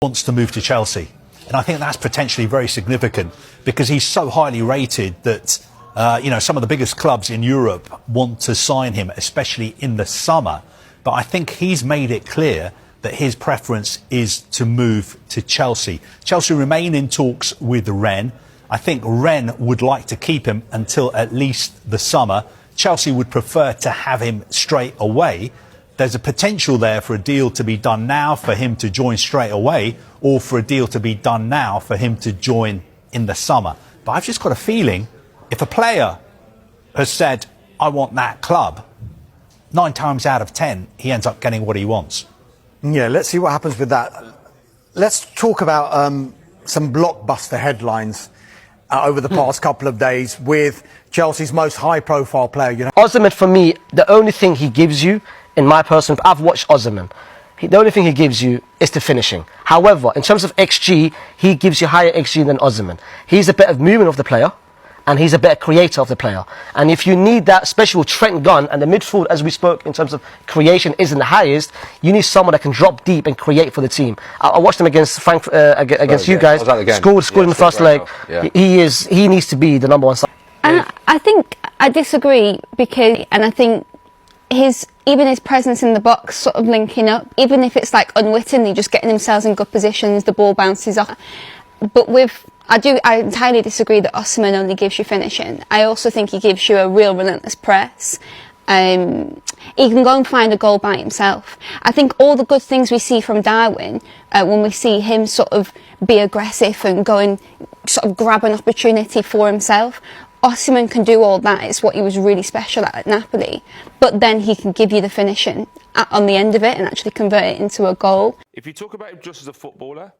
wants to move to Chelsea. And I think that's potentially very significant because he's so highly rated that, some of the biggest clubs in Europe want to sign him, especially in the summer. But I think he's made it clear that his preference is to move to Chelsea. Chelsea remain in talks with Rennes. I think Rennes would like to keep him until at least the summer. Chelsea would prefer to have him straight away. There's a potential there for a deal to be done now for him to join straight away, or for a deal to be done now for him to join in the summer. But I've just got a feeling if a player has said, I want that club, 9 times out of 10, he ends up getting what he wants. Yeah, let's see what happens with that. Let's talk about some blockbuster headlines over the past couple of days with Chelsea's most high-profile player. Osimhen, for me, the only thing he gives you, in my personal, I've watched Osimhen. The only thing he gives you is the finishing. However, in terms of XG, he gives you higher XG than Osimhen. He's a better movement of the player, and he's a better creator of the player. And if you need that, especially with Trent Gunn, and the midfield, as we spoke, in terms of creation isn't the highest, you need someone that can drop deep and create for the team. I watched him against against you guys. Scored in the first leg. Yeah. He needs to be the number one. And I think I disagree because, and I think even his presence in the box, sort of linking up, even if it's like unwittingly just getting themselves in good positions, the ball bounces off. But I entirely disagree that Osimhen only gives you finishing. I also think he gives you a real relentless press. He can go and find a goal by himself. I think all the good things we see from Darwin, when we see him sort of be aggressive and go and sort of grab an opportunity for himself, Osimhen can do all that. It's what he was really special at Napoli. But then he can give you the finishing on the end of it and actually convert it into a goal. If you talk about him just as a footballer,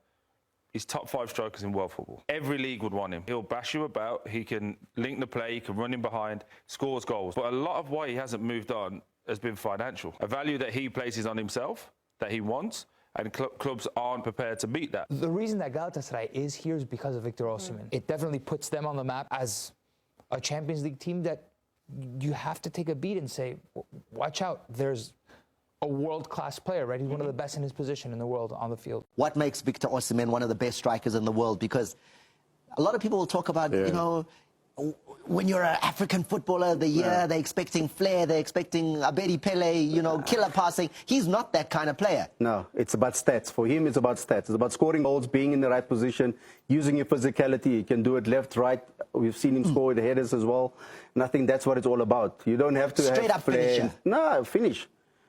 he's top 5 strikers in world football. Every league would want him. He'll bash you about, he can link the play, he can run in behind, scores goals. But a lot of why he hasn't moved on has been financial. A value that he places on himself, that he wants, and clubs aren't prepared to meet that. The reason that Galatasaray is here is because of Victor Osimhen. It definitely puts them on the map as a Champions League team that you have to take a beat and say, watch out, there's a world-class player, right? He's one of the best in his position in the world on the field. What makes Victor Osimhen one of the best strikers in the world? Because a lot of people will talk about, when you're an African footballer of the year, they're expecting flair, they're expecting Abedi Pele, killer passing. He's not that kind of player. No, it's about stats. For him, it's about stats. It's about scoring goals, being in the right position, using your physicality. He can do it left, right. We've seen him score the headers as well. And I think that's what it's all about. You don't have to straight have up finisher. No, finish.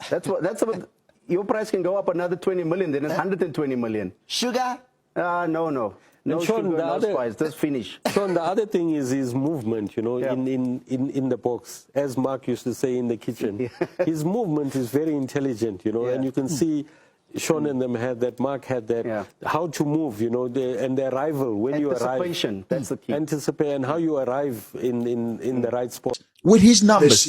That's what your price can go up another 20 million, then it's 120 million. Sugar? No. No Sean, sugar, no spice, just finish. Sean, the other thing is his movement, in the box. As Mark used to say, in the kitchen. His movement is very intelligent, and you can see Sean and them had that, Mark had that, how to move, and the arrival, when you arrive. Anticipation, that's the key. Anticipate, and how you arrive in the right spot. With his numbers,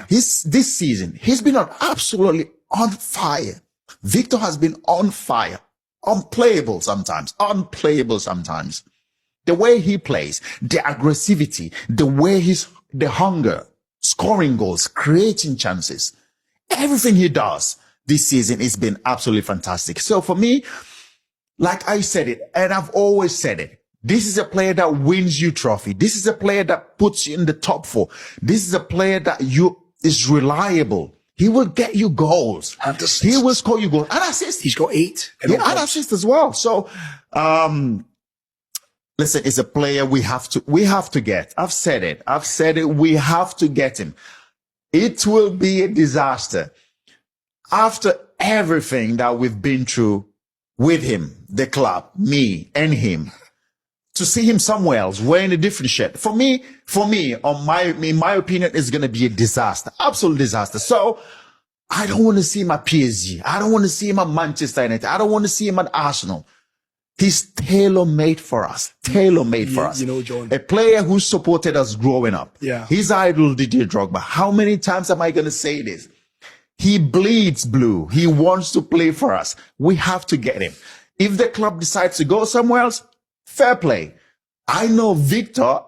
this season, he's been absolutely on fire. Victor has been on fire. Unplayable sometimes. The way he plays, the aggressivity, the hunger, scoring goals, creating chances, everything he does this season has been absolutely fantastic. So for me, like I said it, and I've always said it, this is a player that wins you trophy. This is a player that puts you in the top 4. This is a player that is reliable. He will get you goals. He will score you goals. And assists. He's got 8. And assists as well. So, listen, it's a player we have to get. I've said it. We have to get him. It will be a disaster. After everything that we've been through with him, the club, me and him, to see him somewhere else wearing a different shirt, for me, in my opinion, it's going to be a disaster, absolute disaster. So I don't want to see him at PSG. I don't want to see him at Manchester United. I don't want to see him at Arsenal. He's tailor-made for us. Tailor-made for us. John. A player who supported us growing up. Yeah. His idol, Didier Drogba. How many times am I going to say this? He bleeds blue. He wants to play for us. We have to get him. If the club decides to go somewhere else, fair play. I know Victor,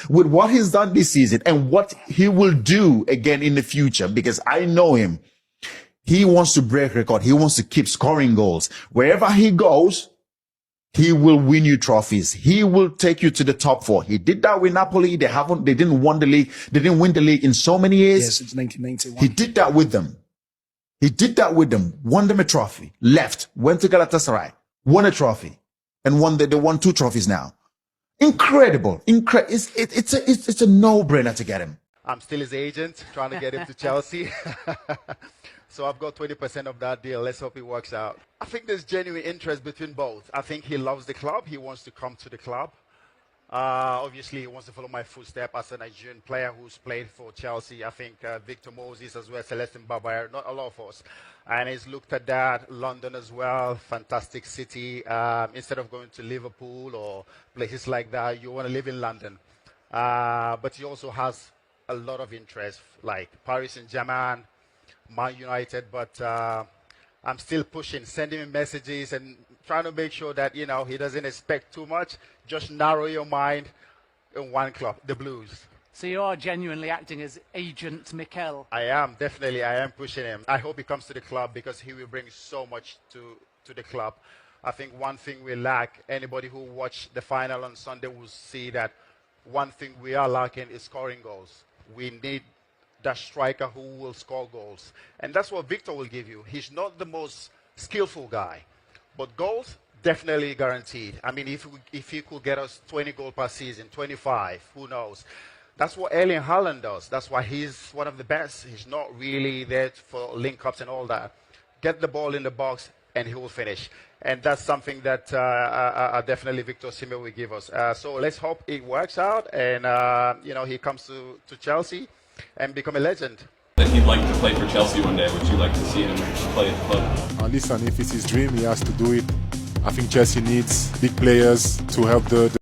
with what he's done this season and what he will do again in the future, because I know him. He wants to break record. He wants to keep scoring goals. Wherever he goes, He will win you trophies. He will take you to the top 4. He did that with Napoli. They didn't win the league. They didn't win the league in so many years. Yeah, since 1991. He did that with them. Won them a trophy. Left. Went to Galatasaray. Won a trophy. And they won 2 trophies now. Incredible. It's a no-brainer to get him. I'm still his agent, trying to get him to Chelsea. So I've got 20% of that deal. Let's hope it works out. I think there's genuine interest between both. I think he loves the club. He wants to come to the club. Obviously, he wants to follow my footsteps as a Nigerian player who's played for Chelsea. I think Victor Moses as well, Celestin Babayar, not a lot of us. And he's looked at that. London as well, fantastic city. Instead of going to Liverpool or places like that, you want to live in London. But he also has a lot of interest, like Paris Saint-Germain, Man United, but I'm still pushing, sending him messages and trying to make sure that, he doesn't expect too much. Just narrow your mind in one club, the Blues. So you are genuinely acting as Agent Mikel? I am, definitely. I am pushing him. I hope he comes to the club because he will bring so much to the club. I think one thing we lack, anybody who watched the final on Sunday will see that one thing we are lacking is scoring goals. We need that striker who will score goals. And that's what Victor will give you. He's not the most skillful guy, but goals, definitely guaranteed. I mean, if he could get us 20 goals per season, 25, who knows? That's what Erling Haaland does. That's why he's one of the best. He's not really there for link-ups and all that. Get the ball in the box, and he will finish. And that's something that definitely Victor Osimhen will give us. So let's hope it works out, and he comes to Chelsea and become a legend. That he'd like to play for Chelsea one day. Would you like to see him play at the club? Listen, if it's his dream, he has to do it. I think Chelsea needs big players to help the